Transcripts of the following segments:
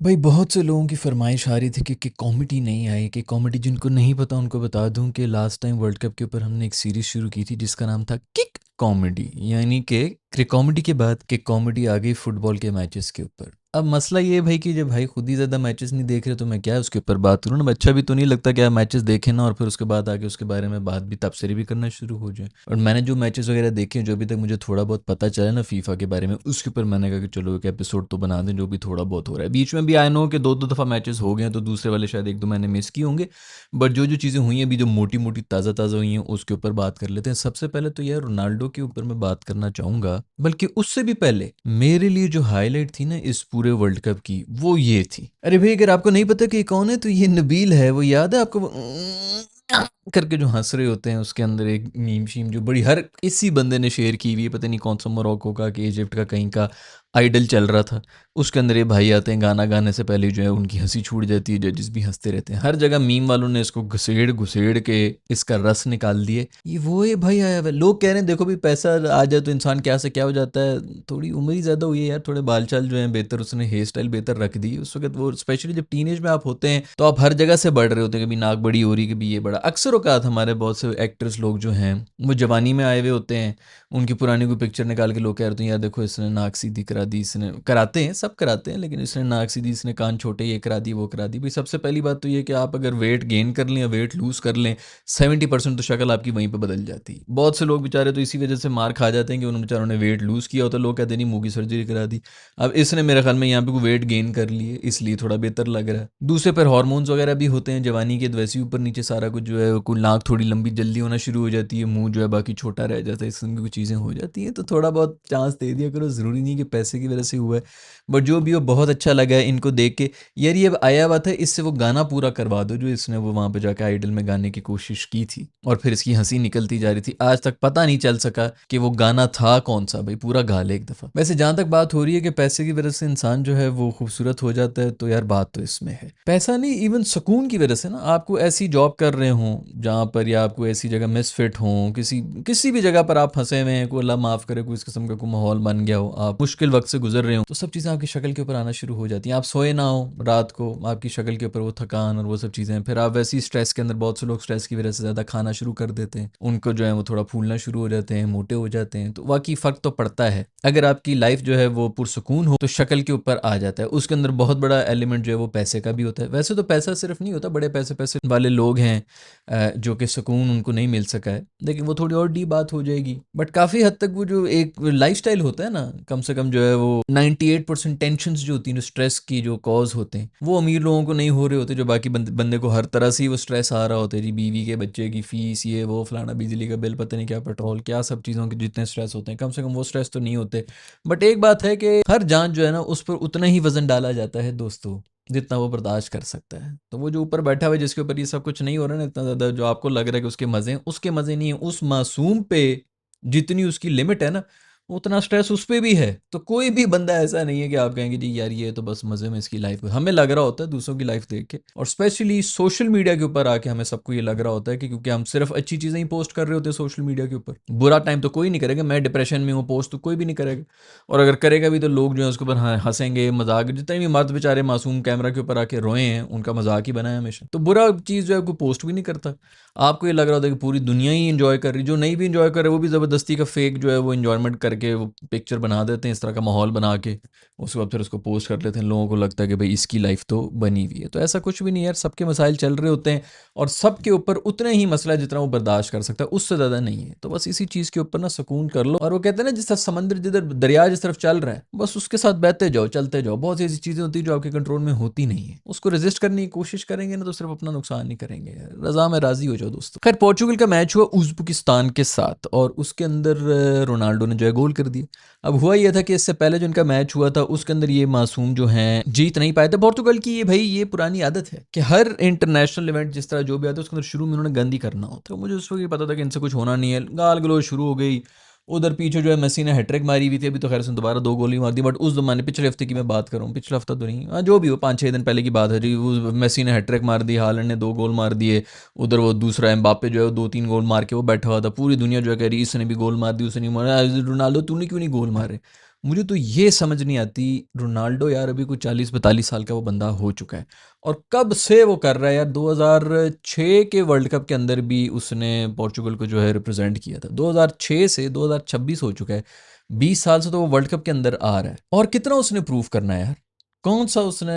भाई बहुत से लोगों की फरमाइश आ रही थी कि कॉमेडी नहीं आई, कि कॉमेडी जिनको नहीं पता उनको बता दूं कि लास्ट टाइम वर्ल्ड कप के ऊपर हमने एक सीरीज शुरू की थी जिसका नाम था किक कॉमेडी, यानी कि कॉमेडी के बाद कि कॉमेडी आ गई फुटबॉल के मैचेस के ऊपर। अब मसला ये है भाई कि जब भाई खुद ही ज़्यादा मैचेस नहीं देख रहे तो मैं क्या उसके ऊपर बात करूँ ना। अच्छा भी तो नहीं लगता कि आप मैचेस देखें ना और फिर उसके बाद आके उसके बारे में बात भी तबसरे भी करना शुरू हो जाए। और मैंने जो मैचेस वगैरह देखे हैं, जो अभी तक मुझे थोड़ा बहुत पता चला ना फीफा के बारे में, उसके ऊपर मैंने कहा कि चलो एक एपिसोड तो बना दें जो भी थोड़ा बहुत हो रहा है। बीच में भी आई नो कि दो दो दफ़ा मैचेस हो गए हैं तो दूसरे वाले शायद एक दो मैंने मिस किए होंगे। बट जो जो चीज़ें हुई हैं अभी, जो मोटी मोटी ताज़ा ताज़ा हुई हैं, उसके ऊपर बात कर लेते हैं। सबसे पहले तो यार रोनाल्डो के ऊपर मैं बात करना चाहूँगा, बल्कि उससे भी पहले मेरे लिए जो हाईलाइट थी ना इस पूरे वर्ल्ड कप की, वो ये थी। अरे भाई अगर आपको नहीं पता कि कौन है तो ये नबील है। वो याद है आपको, वो करके जो हंस रहे होते हैं, उसके अंदर एक मीम शीम जो बड़ी हर इसी बंदे ने शेयर की हुई है, पता नहीं कौन सा मोरक्को का कि इजिप्ट का कहीं का आइडल चल रहा था। उसके अंदर ये भाई आते हैं, गाना गाने से पहले जो है उनकी हंसी छूट जाती है, जजेस भी हंसते रहते हैं। हर जगह मीम वालों ने इसको घुसेड़ घुसेड़ के इसका रस निकाल दिए। ये वो है भाई आया हुआ है। लोग कह रहे हैं देखो भी पैसा आ जाए तो इंसान क्या से क्या हो जाता है। थोड़ी उम्र ही ज़्यादा हुई है यार, थोड़े बाल चाल जो है बेहतर, उसने हेयर स्टाइल बेहतर रख दी उस वक्त। वो स्पेशली जब टीनेज में आप होते हैं तो आप हर जगह से बढ़ रहे होते हैं, कभी नाक बड़ी हो रही, कभी ये बड़ा। अक्सर औकात हमारे बहुत से एक्टर्स लोग जो हैं वो जवानी में आए हुए होते हैं। उनकी पुरानी कोई पिक्चर निकाल के लोग कह रहे हैं यार देखो इसने नाक सीधी करा दी, इसने कराते हैं, सब कराते हैं, लेकिन इसने नाक सीधी, इसने कान छोटे, ये करा दी वो करा दी। भाई सबसे पहली बात तो ये कि आप अगर वेट गेन कर लें या वेट लूज़ कर लें, 70% तो शक्ल आपकी वहीं पे बदल जाती है। बहुत से लोग बेचारे तो इसी वजह से मार खा जाते हैं कि उन बेचारों ने वेट लूज़ किया होता है, लोग कहते हैं नहीं मुंह की सर्जरी करा दी। अब इसने मेरे ख्याल में यहाँ पे कोई वेट गेन कर लिए, इसलिए थोड़ा बेहतर लग रहा है। दूसरे पर हार्मोन्स वगैरह भी होते हैं जवानी के, तो वैसे ही ऊपर नीचे सारा कुछ जो है, कोई नाक थोड़ी लंबी जल्दी होना शुरू हो जाती है, मुंह जो है बाकी छोटा रह जाता है, इस किस्म की कुछ चीज़ें हो जाती हैं। तो थोड़ा बहुत चांस दे दिया करो, ज़रूरी नहीं कि पैसे की वजह से हुआ है। बट जो भी हो बहुत अच्छा लगा है इनको देख के। यार ये अब आया हुआ था, इससे वो गाना पूरा करवा दो जो इसने वो वहाँ पे जाकर आइडल में गाने की कोशिश की थी, और फिर इसकी हंसी निकलती जा रही थी। आज तक पता नहीं चल सका कि वो गाना था कौन सा। भाई पूरा गा ले एक दफ़ा। वैसे जहाँ तक बात हो रही है कि पैसे की वजह से इंसान जो है वो खूबसूरत हो जाता है, तो यार बात तो इसमें है पैसा नहीं, इवन सुकून की वजह से ना। आपको ऐसी जॉब कर रहे हों जहाँ पर, या आपको ऐसी जगह मिसफिट हों, किसी किसी भी जगह पर आप फंसे हुए हैं, कोई अल्लाह माफ़ करे कोई इस किस्म का कोई माहौल बन गया हो, आप मुश्किल वक्त से गुजर रहे हो, तो सब चीज़ें आपकी शक्ल के ऊपर आना शुरू हो जाती हैं। आप सोए ना हो रात को, आपकी शक्ल के ऊपर वो थकान और वो सब चीज़ें, फिर आप वैसे ही स्ट्रेस के अंदर, बहुत से लोग स्ट्रेस की वजह से ज़्यादा खाना शुरू कर देते हैं, उनको जो है वो थोड़ा फूलना शुरू हो जाते हैं, मोटे हो जाते हैं। तो वाकई फ़र्क तो पड़ता है। अगर आपकी लाइफ जो है वो पुरसुकून हो तो शक्ल के ऊपर आ जाता है। उसके अंदर बहुत बड़ा एलिमेंट जो है वो पैसे का भी होता है। वैसे तो पैसा सिर्फ नहीं होता, बड़े पैसे पैसे वाले लोग हैं जो कि सुकून उनको नहीं मिल सका है, लेकिन वो थोड़ी और डीप बात हो जाएगी। बट काफ़ी हद तक वो जो एक लाइफस्टाइल होता है ना, कम से कम जो है वो 98% टेंशन्स जो होती हैं, स्ट्रेस की जो कॉज होते हैं, वो अमीर लोगों को नहीं हो रहे होते। जो बाकी बंदे को हर तरह से ही वो स्ट्रेस आ रहा होता है जी, बीवी के बच्चे की फ़ीस, ये वो फलाना, बिजली का बिल, पता नहीं क्या, पेट्रोल, क्या सब चीज़ों के जितने स्ट्रेस होते हैं, कम से कम वो स्ट्रेस तो नहीं होते। बट एक बात है कि हर जान जो है ना उस पर उतना ही वज़न डाला जाता है दोस्तों, जितना वो बर्दाश्त कर सकता है। तो वो जो ऊपर बैठा हुआ है जिसके ऊपर ये सब कुछ नहीं हो रहा है ना इतना ज़्यादा, जो आपको लग रहा है कि उसके मज़े हैं, उसके मज़े नहीं है। उस मासूम पे जितनी उसकी लिमिट है ना, उतना स्ट्रेस उस पे भी है। तो कोई भी बंदा ऐसा नहीं है कि आप कहेंगे जी यार ये तो बस मज़े में इसकी लाइफ है। हमें लग रहा होता है दूसरों की लाइफ देख के, और स्पेशली सोशल मीडिया के ऊपर आके हमें सबको ये लग रहा होता है कि क्योंकि हम सिर्फ अच्छी चीज़ें ही पोस्ट कर रहे होते हैं सोशल मीडिया के ऊपर। बुरा टाइम तो कोई नहीं करेगा, मैं डिप्रेशन में हूँ पोस्ट तो कोई भी नहीं करेगा, और अगर करेगा भी तो लोग जो है उसके ऊपर हंसेंगे, मजाक। जितने भी मर्द बेचारे मासूम कैमरा के ऊपर आके रोए हैं, उनका मजाक ही बना है हमेशा। तो बुरा चीज़ जो है कोई पोस्ट भी नहीं करता। आपको ये लग रहा होता है कि पूरी दुनिया ही इंजॉय कर रही, जो नहीं भी इंजॉय कर रहे वो भी ज़बरदस्ती का फेक जो है वो इंजॉयमेंट करके वो पिक्चर बना देते हैं, इस तरह का माहौल बना के, उसके बाद फिर उसको पोस्ट कर लेते हैं। लोगों को लगता है कि भाई इसकी लाइफ तो बनी हुई है। तो ऐसा कुछ भी नहीं यार, सबके मसाइल चल रहे होते हैं, और सबके ऊपर उतने ही मसला है जितना वो बर्दाश्त कर सकता है, उससे ज़्यादा नहीं है। तो बस इसी चीज़ के ऊपर ना सुकून कर लो, और वो कहते हैं ना जिस तरह समंदर, जिधर दरिया जिस तरफ चल रहा है, बस उसके साथ बहते जाओ, चलते जाओ। बहुत सी ऐसी चीज़ें होती हैं जो आपके कंट्रोल में होती नहीं है, उसको रेजिस्ट करने की कोशिश करेंगे ना तो सिर्फ अपना नुकसान नहीं करेंगे। रजा में राजी हो जाओ दोस्तों। खैर पोर्चुगल का मैच हुआ उज़्बेकिस्तान के साथ, और उसके अंदर रोनाल्डो ने जो है गोल कर दिया। अब हुआ यह था कि इससे पहले जो इनका मैच हुआ था उसके अंदर ये मासूम जो हैं जीत नहीं पाए थे। पोर्तुगल की ये भाई ये पुरानी आदत है कि हर इंटरनेशनल इवेंट जिस तरह जो भी आता है उसके अंदर शुरू में उन्होंने गंद ही करना होता है। मुझे उस वक्त ये पता था कि इनसे कुछ होना नहीं है, गाल गलोच शुरू हो गई। उधर पीछे जो है मेसी ने हैट्रिक मारी हुई थी, अभी तो खैर उसने दोबारा दो गोल ही मार दी। बट उस जमाने पिछले हफ्ते की मैं बात करूँ, पिछला हफ्ता तो नहीं, हाँ जो भी हो 5-6 दिन पहले की बात है जी, उस मेसी ने हैट्रिक मार दी, हालैंड ने 2 गोल मार दिए। उधर वो दूसरा एम्बापे जो है 2-3 गोल मार के वो बैठा हुआ था। पूरी दुनिया जो है कह रही इसने भी गोल मार दी, उसने नहीं मारा, रोनाल्डो तूने क्यों नहीं गोल मारे। मुझे तो ये समझ नहीं आती, रोनाल्डो यार अभी कोई 40-42 साल का वो बंदा हो चुका है और कब से वो कर रहा है यार। 2006 के वर्ल्ड कप के अंदर भी उसने पोर्चुगल को जो है रिप्रेजेंट किया था। 2006 से 2026 हो चुका है, 20 साल से तो वो वर्ल्ड कप के अंदर आ रहा है। और कितना उसने प्रूव करना है यार, कौन सा उसने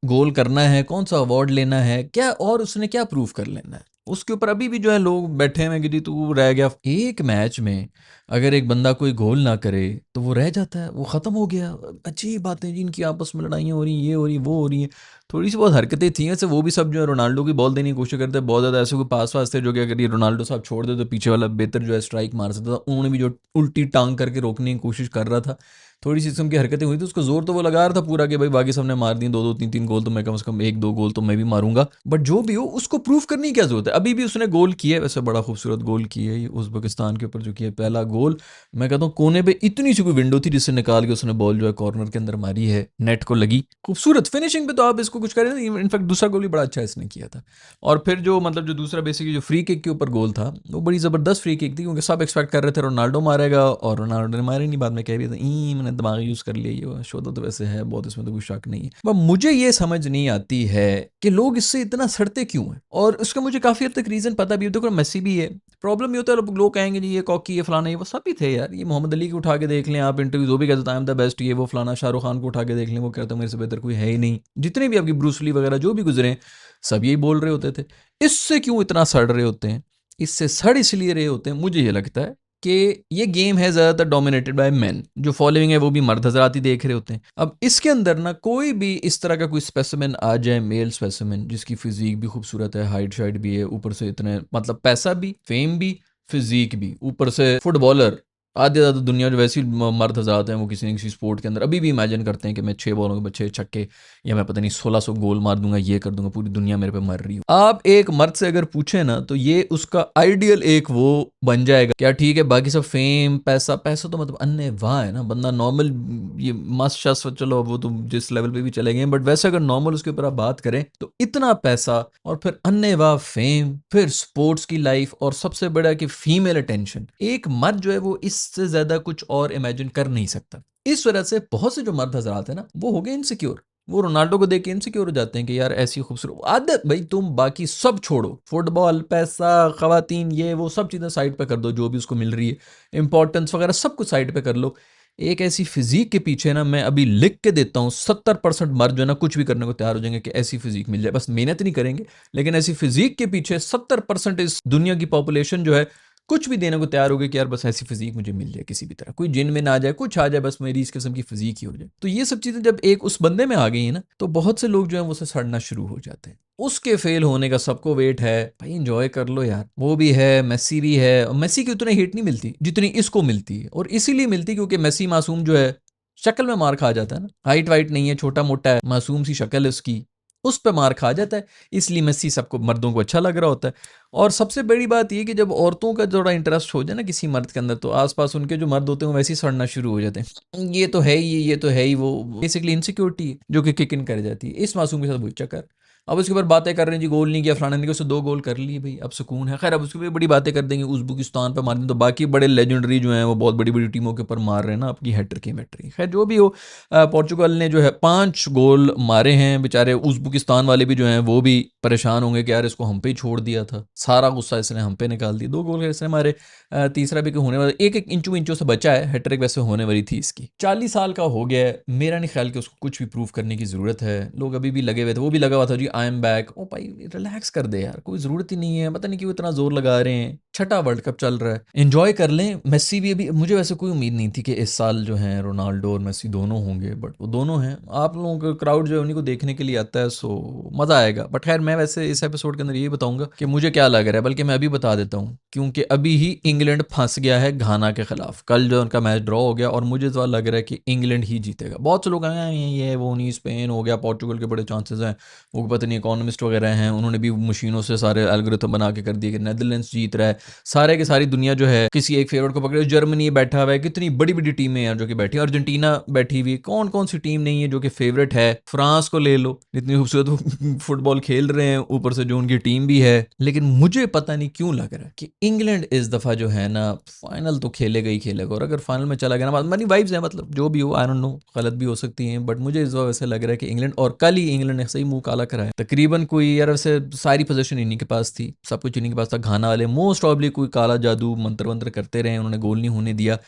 गोल करना है, कौन सा अवार्ड लेना है क्या, और उसने क्या प्रूव कर लेना है। उसके ऊपर अभी भी जो है लोग बैठे हुए हैं कि जी तू रह गया। एक मैच में अगर एक बंदा कोई गोल ना करे तो वो रह जाता है, वो ख़त्म हो गया। अजीब बातें जी, इनकी आपस में लड़ाइयाँ हो रही हैं, ये हो रही वो हो रही हैं। थोड़ी सी बहुत हरकतें थी ऐसे, वो भी सब जो है रोनाल्डो की बॉल देने की कोशिश करते हैं। बहुत ज़्यादा ऐसे कोई पास वास थे जो कि अगर ये रोनाल्डो साहब छोड़ दे तो पीछे वाला बेहतर जो है स्ट्राइक मार सकता था। उन्होंने भी जो उल्टी टांग करके रोकने की कोशिश कर रहा था। थोड़ी सी किस्म की हरकतें हुई थी, उसको जोर तो वो लगा रहा था पूरा कि भाई बाकी सबने मार दिए 2-2 3-3 गोल, तो मैं कम से कम 1-2 गोल तो मैं भी मारूंगा। बट जो भी हो उसको प्रूफ करने की क्या जरूरत है। अभी भी उसने गोल किया है, वैसे बड़ा खूबसूरत गोल किया है उज़्बेकिस्तान के ऊपर जो किया पहला गोल। मैं कहता हूँ कोने पे इतनी सी कोई विंडो थी जिससे निकाल के उसने बॉल जो है कॉर्नर के अंदर मारी है, नेट को लगी। खूबसूरत फिनिशिंग पे तो आप इसको कुछ करें ना। इनफैक्ट दूसरा गोल भी बड़ा अच्छा इसने किया था। और फिर जो मतलब जो दूसरा बेसिकली जो फ्री किक के ऊपर गोल था वो बड़ी ज़बरदस्त फ्री किक थी, क्योंकि सब एक्सपेक्ट कर रहे थे रोनाल्डो मारेगा और रोनाल्डो ने मारे नहीं। बाद में कह रही था ई मैंने दिमाग यूज़ कर लिया, ये शोधा तो वैसे है बहुत, इसमें तो कोई शक नहीं है। पर मुझे ये समझ नहीं आती है कि लोग इससे इतना सड़ते क्यों हैं। और उसका मुझे काफ़ी हद तक रीज़न पता भी है। देखो मेसी भी है, प्रॉब्लम ये होता है लोग कहेंगे जी ये कॉकी ये फलाना ये वो, सब ही थे यार। ये मोहम्मद अली को उठा के देख लें आप, इंटरव्यू जो भी कहते आई एम द बेस्ट ये वो फलाना। शाहरुख खान को उठा के देख लें, वो कहते हैं मेरे से बेहतर कोई है ही नहीं। जितने भी आपकी ब्रूसली वगैरह जो भी गुजरे सब यही बोल रहे होते थे। इससे क्यों इतना सड़ रहे होते हैं? इससे सड़ इसलिए रहे होते हैं, मुझे ये लगता है कि ये गेम है ज़्यादातर डोमिनेटेड बाय मेन। जो फॉलोइंग है वो भी मर्द हजरात ही देख रहे होते हैं। अब इसके अंदर ना कोई भी इस तरह का कोई स्पेसिमेन आ जाए, मेल स्पेसिमेन जिसकी फिजिक भी खूबसूरत है, हाइट शाइट भी है, ऊपर से इतने मतलब पैसा भी, फेम भी, फिजिक भी, ऊपर से फुटबॉलर। आधे ज़्यादा दुनिया जो वैसी मर्द हजरात हैं वो किसी न किसी स्पोर्ट के अंदर अभी भी इमेजिन करते हैं कि मैं 6 बॉलों के बच्चे छक्के या मैं पता नहीं 1600 गोल मार दूंगा, ये कर दूंगा, पूरी दुनिया मेरे पे मर रही हो। आप एक मर्द से अगर पूछे ना तो ये उसका आइडियल एक वो बन जाएगा। क्या ठीक है बाकी सब फेम पैसा, पैसा तो मतलब अन्य वाह है ना, बंदा नॉर्मल ये मस्त शस चलो वो तो जिस लेवल पे भी चले गए, बट वैसे अगर नॉर्मल उसके ऊपर आप बात करें तो इतना पैसा और फिर अन्य वाह फेम, फिर स्पोर्ट्स की लाइफ और सबसे बड़ा कि फीमेल अटेंशन, एक मर्द जो है वो इससे ज्यादा कुछ और इमेजिन कर नहीं सकता। इस वजह से बहुत से जो मर्द हजरात है ना वो हो गए इनसिक्योर। वो रोनाल्डो को देख के इनसिक्योर हो जाते हैं कि यार ऐसी खूबसूरत आदत, भाई तुम बाकी सब छोड़ो, फुटबॉल पैसा खवातीन ये वो सब चीज़ें साइड पे कर दो, जो भी उसको मिल रही है इंपॉर्टेंस वगैरह सब कुछ साइड पे कर लो। एक ऐसी फिजिक के पीछे ना मैं अभी लिख के देता हूँ 70% मर्द जो है ना कुछ भी करने को तैयार हो जाएंगे कि ऐसी फिजिक मिल जाए। बस मेहनत नहीं करेंगे, लेकिन ऐसी फिजिक के पीछे 70% इस दुनिया की पॉपुलेशन जो है कुछ भी देने को तैयार हो गए कि यार बस ऐसी फिजिक मुझे मिल जाए, किसी भी तरह कोई जिन में ना आ जाए, कुछ आ जाए, बस मेरी इस किस्म की फिजिक ही हो जाए। तो ये सब चीजें जब एक उस बंदे में आ गई है ना तो बहुत से लोग जो है वो उसे सड़ना शुरू हो जाते हैं। उसके फेल होने का सबको वेट है, भाई एंजॉय कर लो यार। वो भी है, मेसी भी है, और मेसी की उतनी हिट नहीं मिलती जितनी इसको मिलती है, और इसीलिए मिलती क्योंकि मेसी मासूम जो है शक्ल में मार खा जाता है ना, हाइट वाइट नहीं है, छोटा मोटा है, मासूम सी शक्ल है उसकी, उस पर मार खा जाता है। इसलिए मेसी सबको मर्दों को अच्छा लग रहा होता है। और सबसे बड़ी बात ये कि जब औरतों का थोड़ा इंटरेस्ट हो जाए ना किसी मर्द के अंदर तो आसपास उनके जो मर्द होते हैं वो वैसे ही सड़ना शुरू हो जाते हैं। ये तो है ही, ये तो है ही, वो बेसिकली इनसिक्योरिटी जो कि किक इन कर जाती है। इस मासूम के साथ वही चक्कर। अब उसके ऊपर बातें कर रहे हैं जी गोल नहीं किया फलाना नहीं किया, उससे 2 गोल कर लिए भाई, अब सुकून है। खैर अब उसके ऊपर बड़ी बातें कर देंगे उज़्बेकिस्तान पे मार दें, तो बाकी बड़े लेजेंडरी जो हैं वो बहुत बड़ी बड़ी टीमों के ऊपर मार रहे हैं ना अपनी हैट्रिक की मैट्रिक। खैर जो भी हो, पोर्चुगल ने जो है 5 गोल मारे हैं। बेचारे उज़्बेकिस्तान वाले भी जो हैं वो भी परेशान होंगे कि यार इसको हम पे ही छोड़ दिया था, सारा गुस्सा इसने हम पे निकाल दिया। 2 गोल इसने मारे, तीसरा भी होने वाला, एक एक इंचों इंचों से बचा है। हैट्रिक वैसे होने वाली थी इसकी। 40 साल का हो गया है, मेरा नहीं ख्याल कि उसको कुछ भी प्रूव करने की ज़रूरत है। लोग अभी भी लगे हुए थे, वो भी लगा हुआ था जी आई एम बैक। ओ भाई रिलैक्स कर दे यार, कोई ज़रूरत ही नहीं है, पता नहीं क्यों इतना जोर लगा रहे हैं। छठा वर्ल्ड कप चल रहा है, एंजॉय कर लें। मेसी भी अभी, मुझे वैसे कोई उम्मीद नहीं थी कि इस साल जो है रोनाल्डो और मेसी दोनों होंगे, बट वो दोनों हैं। आप लोगों का क्राउड जो है उन्हीं को देखने के लिए आता है, सो मज़ा आएगा। बट खैर मैं वैसे इस एपिसोड के अंदर ये बताऊंगा कि मुझे क्या लग रहा है, बल्कि मैं अभी बता देता हूँ, क्योंकि अभी ही इंग्लैंड फंस गया है घाना के खिलाफ। कल जो उनका मैच ड्रॉ हो गया और मुझे तो लग रहा है कि इंग्लैंड ही जीतेगा। बहुत से लोग आए ये वो नहीं, स्पेन हो गया, पोर्चुगल के बड़े चांसेस हैं। वो पता नहीं इकोनॉमिस्ट वगैरह हैं, उन्होंने भी मशीनों से सारे एल्गोरिथम बना के कर दिए कि नेदरलैंड्स जीत रहा है। सारे की सारी दुनिया जो है किसी एक फेवरेट को पकड़े। जर्मनी बैठा हुआ है, कितनी बड़ी बड़ी टीमें हैं जो कि बैठी है, अर्जेंटीना बैठी हुई, कौन कौन सी टीम नहीं है जो कि फेवरेट है। फ्रांस को ले लो, इतनी खूबसूरत फुटबॉल खेल रहे हैं, ऊपर से जो उनकी टीम भी है। लेकिन मुझे पता नहीं क्यों लग रहा है कि इंग्लैंड इस दफा जो है ना फाइनल तो खेलेगा ही खेलेगा, और अगर फाइनल में चला गया ना, मनी वाइब्स है, मतलब जो भी हो, आई डोंट नो, गलत भी हो सकती हैं, बट मुझे इस वजह से लग रहा है कि इंग्लैंड, और कल ही इंग्लैंड ने सही मुंह काला कराया तकरीबन। कोई यार वैसे सारी पोजीशन इन्हीं के पास थी, सब कुछ इन्हीं के पास था। घाना वाले मोस्ट ऑब्ली कोई काला जादू मंत्र वंत्र करते रहे, उन्होंने गोल नहीं होने दिया।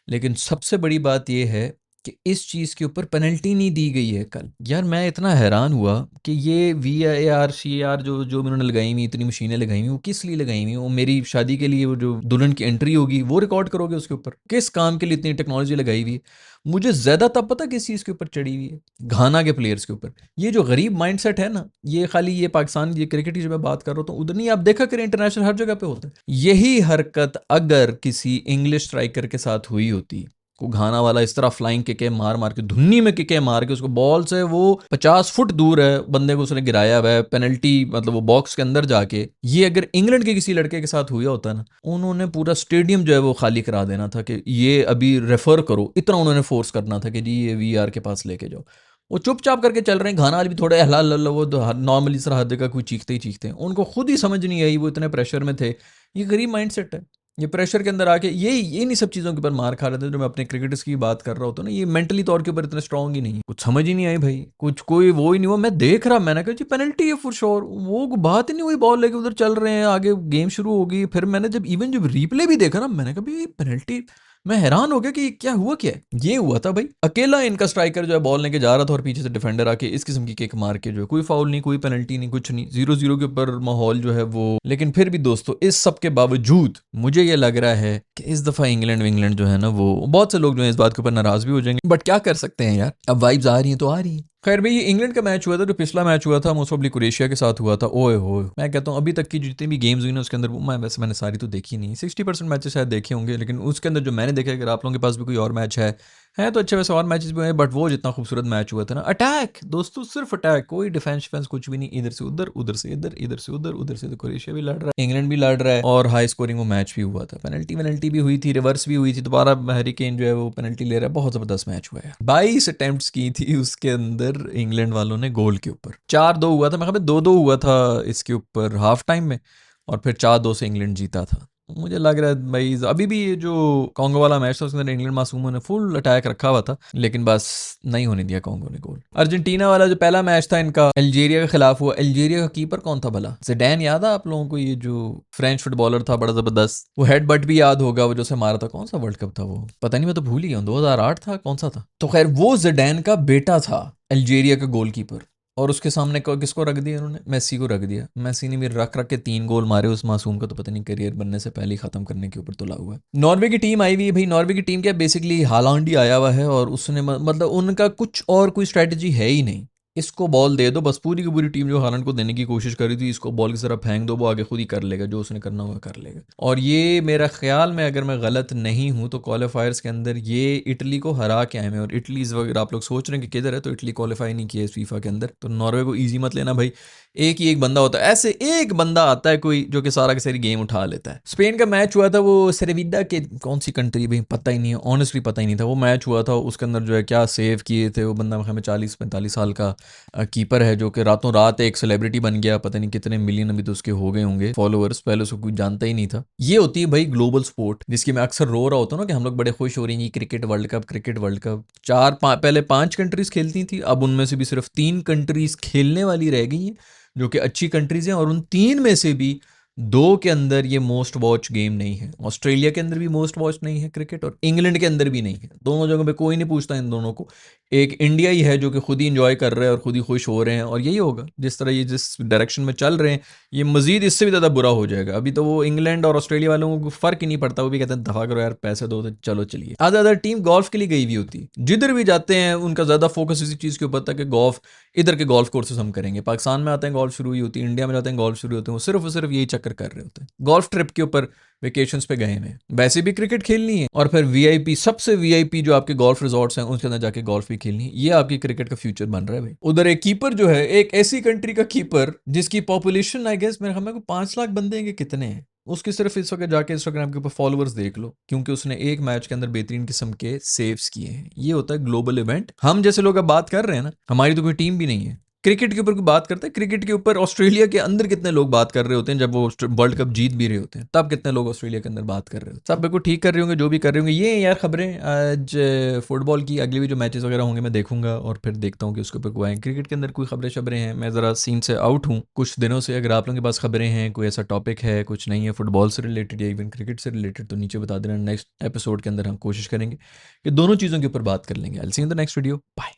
लेकिन सबसे बड़ी बात यह है कि इस चीज़ के ऊपर पेनल्टी नहीं दी गई है कल। यार मैं इतना हैरान हुआ कि ये VAR CAR जो जो उन्होंने लगाई हुई, इतनी मशीनें लगाई हुई, वो किस लिए लगाई हुई? वो मेरी शादी के लिए वो जो दुल्हन की एंट्री होगी वो रिकॉर्ड करोगे उसके ऊपर? किस काम के लिए इतनी टेक्नोलॉजी लगाई हुई है? मुझे ज़्यादा तब पता किस चीज़ के ऊपर चढ़ी हुई है, घाना के प्लेयर्स के ऊपर। ये जो गरीब माइंडसेट है ना, ये खाली ये पाकिस्तान ये क्रिकेट की जो मैं बात कर रहा हूँ उधर नहीं, आप देखा करें इंटरनेशनल हर जगह पे होता है यही हरकत। अगर किसी इंग्लिश स्ट्राइकर के साथ हुई होती, को घाना वाला इस तरह फ्लाइंग किके मार मार के, धुन्नी में किके मार के, उसको बॉल से वो 50 फुट दूर है बंदे को उसने गिराया हुआ है, पेनल्टी मतलब वो बॉक्स के अंदर जाके। ये अगर इंग्लैंड के किसी लड़के के साथ हुआ होता ना, उन्होंने पूरा स्टेडियम जो है वो खाली करा देना था कि ये अभी रेफर करो, इतना उन्होंने फोर्स करना था कि जी ये VAR के पास लेके जाओ। वो चुपचाप करके चल रहे हैं, घाना वाले भी थोड़े हला हल्ला, वो नॉर्मली सर हद का कोई चीखते ही चीखते हैं, उनको खुद ही समझ नहीं आई, वो इतने प्रेशर में थे। ये गरीब माइंडसेट है, ये प्रेशर के अंदर आके ये नहीं सब चीज़ों के ऊपर मार खा रहे थे। जो मैं अपने क्रिकेटर्स की बात कर रहा होता ना, ये मेंटली तौर के ऊपर इतने स्ट्रांग ही नहीं है, कुछ समझ ही नहीं आई भाई, कुछ कोई वो ही नहीं हुआ। मैं देख रहा, मैंने कहा जी पेनल्टी है फॉर श्योर, वो बात ही नहीं हुई, बॉल लेके उधर चल रहे हैं, आगे गेम शुरू होगी। फिर मैंने जब रिप्ले भी देखा ना, मैंने कहा भाई पेनल्टी, मैं हैरान हो गया कि क्या हुआ, क्या है ये हुआ था भाई। अकेला इनका स्ट्राइकर जो है बॉल लेके जा रहा था और पीछे से डिफेंडर आके इस किस्म की किक मार के, जो है कोई फाउल नहीं, कोई पेनल्टी नहीं, कुछ नहीं, 0-0 के ऊपर माहौल जो है वो। लेकिन फिर भी दोस्तों, इस सब के बावजूद मुझे ये लग रहा है कि इस दफा इंग्लैंड जो है ना, वो बहुत से लोग जो है इस बात के ऊपर नाराज भी हो जाएंगे, बट क्या कर सकते हैं यार, अब वाइब्स आ रही हैं तो आ रही हैं। खैर भाई, ये इंग्लैंड का मैच हुआ था, जो पिछला मैच हुआ था मोस्ट ऑब्ली क्रोएशिया के साथ हुआ था। ओए हो, मैं कहता हूँ अभी तक की जितनी भी गेम्स हुई ना उसके अंदर, वैसे मैंने सारी तो देखी नहीं, 60% मैचेस शायद देखे होंगे, लेकिन उसके अंदर जो मैंने देखा, अगर आप लोगों के पास भी कोई और मैच है तो अच्छे, वैसे और मैचेस भी हुए, बट वो जितना खूबसूरत मैच हुआ था ना, अटैक दोस्तों, सिर्फ अटैक, कोई डिफेंस कुछ भी नहीं, इधर से उधर, उधर से इधर, इधर से उधर, उधर से। तो क्रोएशिया भी लड़ रहा है, इंग्लैंड भी लड़ रहा है, और हाई स्कोरिंग वो मैच भी हुआ था। पेनल्टी भी हुई थी, रिवर्स भी हुई थी, दोबारा हैरी केन जो है वो पेनल्टी ले रहा है। बहुत जबरदस्त मैच हुआ है। 22 अटेम्प्ट्स की थी उसके अंदर इंग्लैंड वालों ने गोल के ऊपर, 4-2 हुआ था, मैं 2-2 हुआ था इसके ऊपर हाफ टाइम में, और फिर 4-2 से इंग्लैंड जीता था। मुझे लग रहा है भाई अभी भी ये जो कॉन्गो वाला मैच था उसके अंदर इंग्लैंड मासूमों ने फुल अटैक रखा हुआ था, लेकिन बस नहीं होने दिया कॉन्गो ने गोल। अर्जेंटीना वाला जो पहला मैच था इनका अल्जीरिया के खिलाफ हुआ, अल्जीरिया का कीपर कौन था भला? ज़िडैन याद है आप लोगों को? ये जो फ्रेंच फुटबॉलर था बड़ा जबरदस्त, वो हेडबट भी याद होगा, वो जो से मारा था। कौन सा वर्ल्ड कप था वो, पता नहीं, मैं तो भूल ही गया, 2008 था, कौन सा था? तो खैर वो ज़िडैन का बेटा था अल्जीरिया का गोलकीपर, और उसके सामने किसको रख दिया उन्होंने? मेसी को रख दिया। मेसी ने भी रख रख के 3 गोल मारे उस मासूम का, तो पता नहीं करियर बनने से पहले ही खत्म करने के ऊपर तुला हुआ है। नॉर्वे की टीम आई हुई है भाई, नॉर्वे की टीम क्या बेसिकली हालांड ही आया हुआ है, और उसने मतलब उनका कुछ और कोई स्ट्रैटेजी है ही नहीं। इसको बॉल दे दो बस, पूरी की पूरी टीम जो हालांड को देने की कोशिश करी थी, इसको बॉल की तरह फेंक दो, वो आगे खुद ही कर लेगा, जो उसने करना होगा कर लेगा। और ये मेरा ख्याल में, अगर मैं गलत नहीं हूं तो क्वालिफायर्स के अंदर ये इटली को हरा के आए हैं, और इटली अगर आप लोग सोच रहे हैं कि किधर है, तो इटली क्वालिफाई नहीं किया इस फीफा के अंदर। तो नॉर्वे को ईजी मत लेना भाई, एक ही एक बंदा होता है, ऐसे एक बंदा आता है कोई जो कि सारा की सारी गेम उठा लेता है। स्पेन का मैच हुआ था, वो सेरेविडा के कौन सी कंट्री भाई पता ही नहीं है, ऑनेस्टली पता ही नहीं था। वो मैच हुआ था, उसके अंदर जो है क्या सेव किए थे वो बंदा, हमें 40-45 साल का कीपर है, जो कि रातों रात एक सेलिब्रिटी बन गया, पता नहीं कितने मिलियन अभी तो उसके हो गए होंगे फॉलोअर्स, पहले उसको कोई जानता ही नहीं था। ये होती है भाई ग्लोबल स्पोर्ट, जिसकी मैं अक्सर रो रहा होता हूँ ना कि हम लोग बड़े खुश हो रहे हैं cricket world cup, cricket world cup. पहले 5 कंट्रीज खेलती थी, अब उनमें से भी सिर्फ 3 कंट्रीज खेलने वाली रह गई हैं, जो कि अच्छी कंट्रीज हैं, और उन 3 में से भी 2 के अंदर ये मोस्ट वॉच गेम नहीं है। ऑस्ट्रेलिया के अंदर भी मोस्ट वॉच नहीं है क्रिकेट, और इंग्लैंड के अंदर भी नहीं है। दोनों जगहों पे कोई नहीं पूछता इन दोनों को, एक इंडिया ही है जो कि खुद ही इंजॉय कर रहे हैं और खुद ही खुश हो रहे हैं। और यही होगा, जिस तरह ये जिस डायरेक्शन में चल रहे हैं, ये मजीद इससे भी ज़्यादा बुरा हो जाएगा। अभी तो वो इंग्लैंड और ऑस्ट्रेलिया वालों को फ़र्क ही नहीं पड़ता, वो भी कहते हैं दफा करो यार, पैसे दो तो चलो चलिए। ज़्यादातर टीम गोल्फ के लिए गई हुई होती, जिधर भी जाते हैं उनका ज़्यादा फोकस इसी चीज़ के ऊपर था कि गोल्फ, इधर के गोल्फ कोर्सेज हम करेंगे। पाकिस्तान में आते हैं गोल्फ शुरू हुई होती है, इंडिया में जाते हैं गोल्फ शुरू होते हैं, वो सिर्फ और सिर्फ यही चक्कर कर रहे होते हैं, गोल्फ ट्रिप के ऊपर वेकेशंस पे गए हैं। वैसे भी क्रिकेट खेलनी है, और फिर वीआईपी, सबसे वीआईपी जो आपके गोल्फ रिजॉर्ट्स हैं उसके अंदर जाके गोल्फ भी खेलनी है। ये आपकी क्रिकेट का फ्यूचर बन रहा है भाई। उधर एक कीपर जो है, एक ऐसी कंट्री का कीपर जिसकी पॉपुलेशन आई गेस मेरे ख्याल में 5 लाख बंदे हैं कि कितने हैं, उसकी सिर्फ इस वक्त जाके इंस्टाग्राम के ऊपर फॉलोअर्स देख लो, क्योंकि उसने एक मैच के अंदर बेहतरीन किस्म के सेव्स किए हैं। ये होता है ग्लोबल इवेंट। हम जैसे लोग अब बात कर रहे हैं ना, हमारी तो कोई टीम भी नहीं है। क्रिकेट के ऊपर कोई बात करता है? क्रिकेट के ऊपर ऑस्ट्रेलिया के अंदर कितने लोग बात कर रहे होते हैं जब वो वर्ल्ड कप जीत भी रहे होते हैं, तब कितने लोग ऑस्ट्रेलिया के अंदर बात कर रहे होते हैं। सब बिल्कुल ठीक कर रहे होंगे जो भी कर रहे होंगे। ये यार खबरें आज फुटबॉल की अगली भी जो मैचेस वगैरह होंगे मैं देखूंगा और फिर देखता हूँ कि उसके ऊपर कोई आए। क्रिकेट के अंदर कोई खबरें हैं, मैं ज़रा सीन से आउट हूँ कुछ दिनों से। अगर आप लोगों के पास खबरें हैं, कोई ऐसा टॉपिक है, कुछ नहीं है फुटबॉल से रिलेटेड या इवन क्रिकेट से रिलेटेड, तो नीचे बता देना। नेक्स्ट एपिसोड के अंदर हम कोशिश करेंगे कि दोनों चीज़ों के ऊपर बात कर लेंगे। I will see you in the next video. Bye.